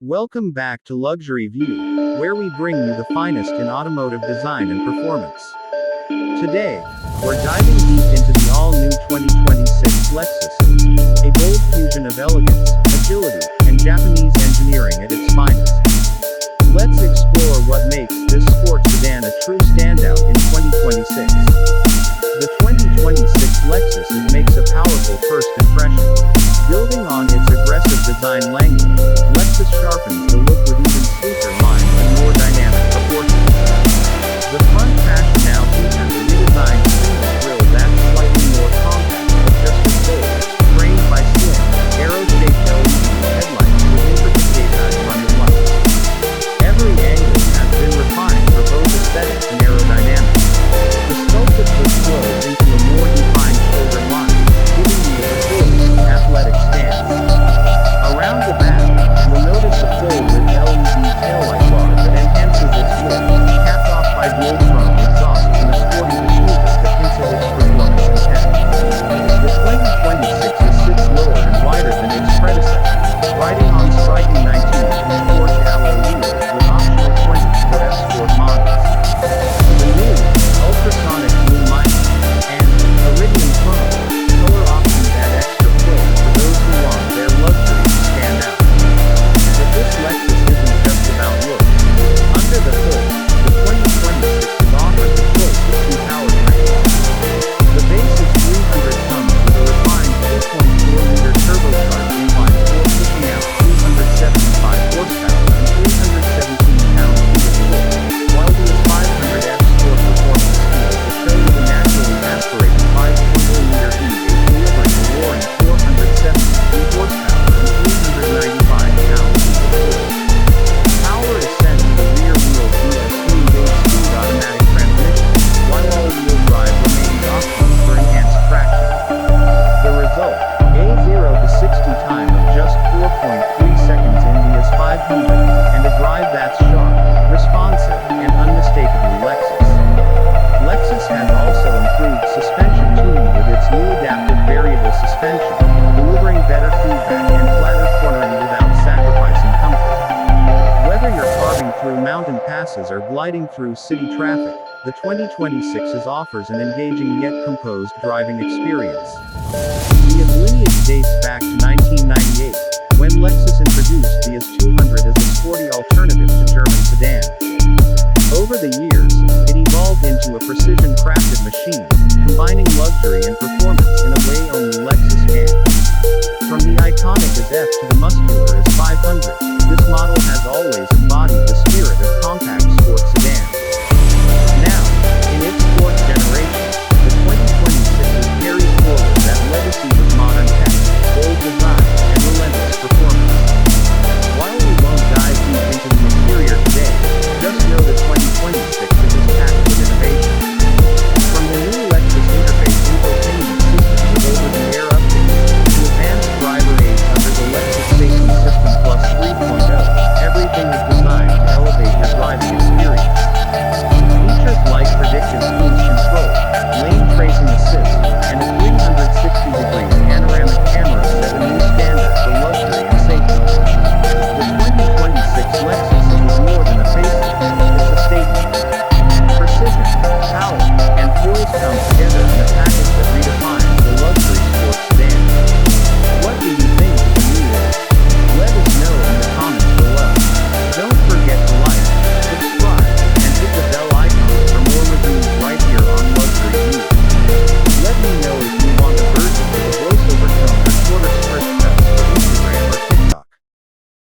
Welcome back to Luxury View, where we bring you the finest in automotive design and performance. Today, we're diving deep into the all-new 2026 Lexus, a bold fusion of elegance, agility, and Japanese engineering at its finest. Let's explore what makes this sports sedan a true standout in 2026. The 2026 Lexus IS makes a powerful first impression. Building on its aggressive design language, Lexus sharpens the look with even sleeker lines and more dynamic proportions. The front passion now features a redesigned single grille that's slightly more compact, but just as bold, framed by slim, arrow-shaped LED headlights with intricate daytime running lights. Every angle has been refined for both aesthetics and aerodynamics. The sculpted hood flows into a more defined shoulder line, giving you a full, athletic stance. Around the back, you'll notice a full-width LED taillight bar that enhances its look, capped off by dual-chrome exhaust and a sporty diffuser that hints at its performance intent. The 2026 sits lower and wider than its predecessor, riding on striking 19-inch forged alloy wheels with optional 20s for F-Sport models. The new, ultrasonic blue lining, and iridium chrome, color options add extra flow for those who want their luxury to stand out. But this Lexus isn't just about looks. Under the hood, the 2026 offers a choice of two powertrains. The base is 300 tons with a refined 2.4-liter turbocharged inline-four pushing out 275 horsepower and 317 pound-feet of torque, while the 500F Sport performance steel will show you the naturally aspirated 5.0-liter V8 delivering a roaring 473 horsepower and 395 pound-feet of torque. Power is sent to the rear-wheel via a 3-speed automatic transmission, while all-wheel drive remains optional for enhanced traction. The result, a 0 to 60 time of just 4.3 seconds in the IS 500, and a drive that's sharp, responsive, and unmistakably Lexus. Lexus has also improved suspension tuning with its new adaptive variable suspension, delivering better feedback and flatter cornering without sacrificing comfort. Whether you're carving through mountain passes or gliding through city traffic, the 2026 offers an engaging yet composed driving experience. The IS lineage dates back to 1998, when Lexus introduced the IS 200 as a sporty alternative to German sedans. Over the years, it evolved into a precision-crafted machine, combining luxury and performance in a way only Lexus can. From the iconic IS F to the muscular IS 500, this model has always embodied the spirit of compact sports sedans. Now, in its fourth generation, the 2026 carries forward that legacy with modern tech, bold design, and relentless performance. While we won't dive deep into the interior today, just know that 2026 is packed with innovation. From the new Lexus interface infotainment system with over-the-air updates, to advanced driver aids under the Lexus Safety System Plus 3.0, everything is